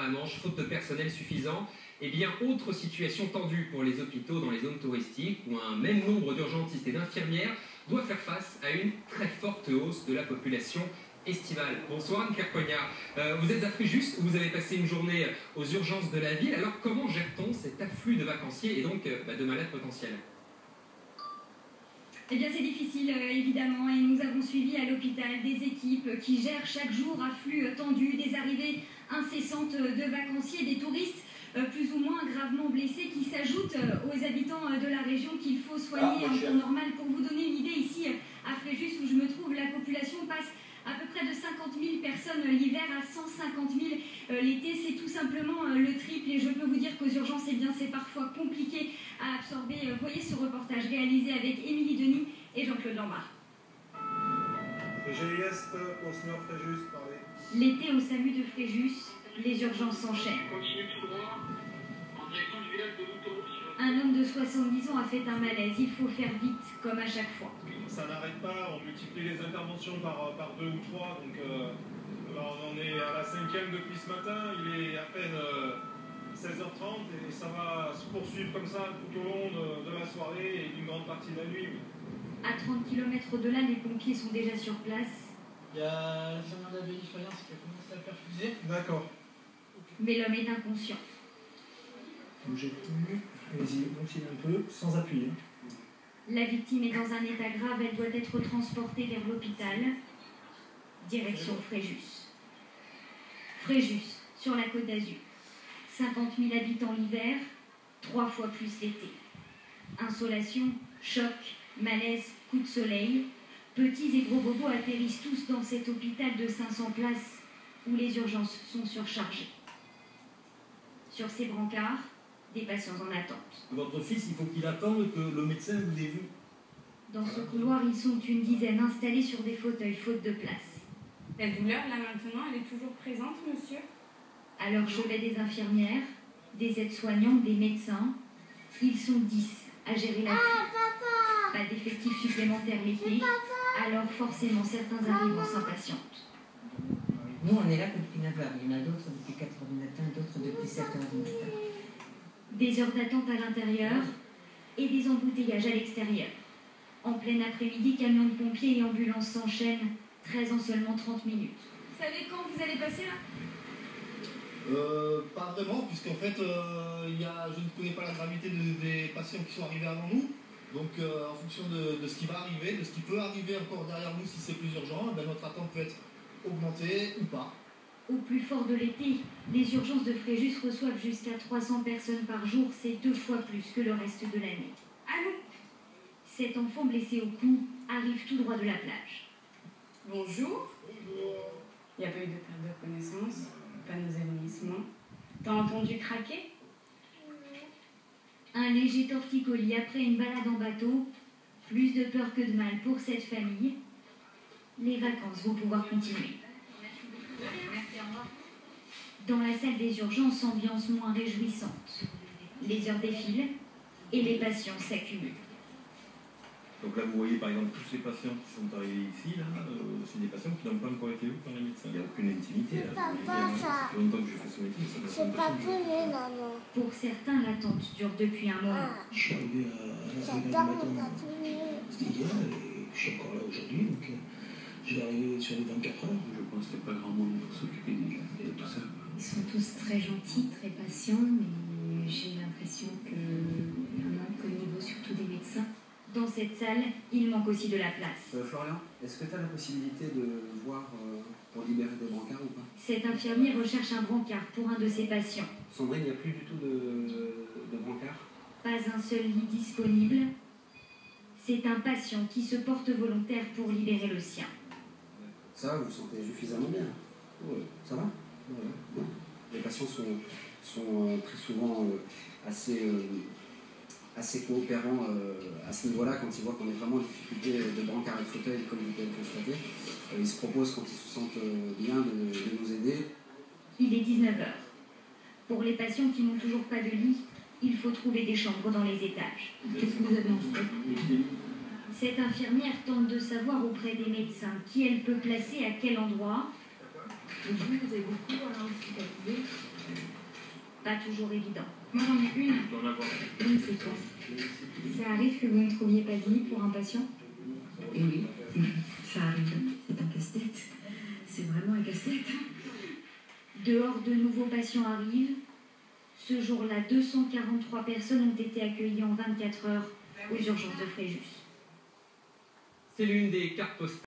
la Manche, faute de personnel suffisant. Et bien, autre situation tendue pour les hôpitaux dans les zones touristiques, où un même nombre d'urgentistes et d'infirmières doit faire face à une très forte hausse de la population estivale. Bonsoir Anne-Claire Cognard. Vous êtes à Fréjus, où vous avez passé une journée aux urgences de la ville. Alors comment gère-t-on cet afflux de vacanciers et donc de malades potentiels ? Eh bien c'est difficile évidemment, et nous avons suivi à l'hôpital des équipes qui gèrent chaque jour afflux tendu, des arrivées incessantes de vacanciers, des touristes plus ou moins gravement blessés qui s'ajoutent aux habitants de la région qu'il faut soigner en temps normal. Pour vous donner une idée, ici à Fréjus où je me trouve, la population passe à peu près de 50 000 personnes l'hiver à 150 000 l'été. C'est tout simplement le triple, et je peux vous dire qu'aux urgences, eh bien, c'est parfois compliqué à absorber. Voyez ce reportage réalisé avec Émilie Denis et Jean-Claude Lambert. L'été au SAMU de Fréjus, les urgences s'enchaînent. Un homme de 70 ans a fait un malaise. Il faut faire vite, comme à chaque fois. Ça n'arrête pas, on multiplie les interventions par 2 ou 3, donc on est à la 5e depuis ce matin, il est à peine 16h30 et ça va se poursuivre comme ça tout au long de la soirée et d'une grande partie de la nuit. À 30 km de là, les pompiers sont déjà sur place. Il y a l'infirmière de la Bélifaillance qui a commencé à perfuser. D'accord. Mais l'homme est inconscient. Bougez plus, allez-y, gonflez un peu, sans appuyer. La victime est dans un état grave, elle doit être transportée vers l'hôpital. Direction Fréjus. Fréjus, sur la Côte d'Azur. 50 000 habitants l'hiver, 3 fois plus l'été. Insolation, choc, malaise, coup de soleil. Petits et gros bobos atterrissent tous dans cet hôpital de 500 places où les urgences sont surchargées. Sur ces brancards, des patients en attente. Votre fils, il faut qu'il attende que le médecin vous ait vu. Dans ce couloir, ils sont une dizaine installés sur des fauteuils faute de place. La douleur, là maintenant, elle est toujours présente, monsieur? À leur chevet, des infirmières, des aides-soignants, des médecins. Ils sont 10 à gérer la vie. Pas d'effectifs supplémentaires l'été, alors forcément certains arrivent s'impatientent. Nous, on est là depuis 9h. Il y en a d'autres depuis 4h du matin, d'autres depuis 7h du matin. Des heures d'attente à l'intérieur et des embouteillages à l'extérieur. En plein après-midi, camions de pompiers et ambulances s'enchaînent, 13 en seulement 30 minutes. Vous savez quand vous allez passer là? Pas vraiment, puisqu'en fait, je ne connais pas la gravité des patients qui sont arrivés avant nous. Donc, en fonction de ce qui va arriver, de ce qui peut arriver encore derrière nous si c'est plus urgent, ben, notre attente peut être augmentée ou pas. Au plus fort de l'été, les urgences de Fréjus reçoivent jusqu'à 300 personnes par jour, c'est 2 fois plus que le reste de l'année. Allô? Cet enfant blessé au cou arrive tout droit de la plage. Bonjour. Il n'y a pas eu de perte de connaissance, pas nos évanouissements. T'as entendu craquer? Un léger torticolis après une balade en bateau, plus de peur que de mal pour cette famille. Les vacances vont pouvoir continuer. Dans la salle des urgences, ambiance moins réjouissante. Les heures défilent et les patients s'accumulent. Donc là, vous voyez par exemple tous ces patients qui sont arrivés ici, là, c'est des patients qui n'ont pas encore été vus par les médecins. Il n'y a aucune intimité. Là. Ça fait longtemps que je fais ce métier. C'est pas pelé, maman. Pour certains, l'attente dure depuis un moment. Je suis arrivé à 1h du matin, c'était hier, et je suis encore là aujourd'hui, donc je vais arriver sur les 24 heures. Je pense qu'il n'y a pas grand monde pour s'occuper de tout ça. Ils sont tous très gentils, très patients, mais j'ai l'impression qu'il y a un manque au niveau surtout des médecins. Dans cette salle, il manque aussi de la place. Florian, est-ce que tu as la possibilité de voir pour libérer des brancards ou pas? Cette infirmière recherche un brancard pour un de ses patients. Sandrine, il n'y a plus du tout de brancard? Pas un seul lit disponible. C'est un patient qui se porte volontaire pour libérer le sien. Ça va, vous vous sentez suffisamment bien? Ouais. Ça va? Ouais. Les patients sont très souvent assez coopérants à ce niveau-là, quand ils voient qu'on est vraiment en difficulté de brancard et de fauteuil, comme vous pouvez le constater. Ils se proposent, quand ils se sentent bien, de nous aider. Il est 19h. Pour les patients qui n'ont toujours pas de lit, il faut trouver des chambres dans les étages. Qu'est-ce que vous annoncez? Cette infirmière tente de savoir auprès des médecins qui elle peut placer à quel endroit. Vous avez beaucoup à hospitaliser? pas toujours évident. Moi j'en ai une. Une, c'est toi. Ça arrive que vous ne trouviez pas de lit pour un patient? Et oui, ça arrive. C'est un casse-tête. C'est vraiment un casse-tête. Dehors, de nouveaux patients arrivent. Ce jour-là, 243 personnes ont été accueillies en 24 heures aux urgences de Fréjus. C'est l'une des cartes postales.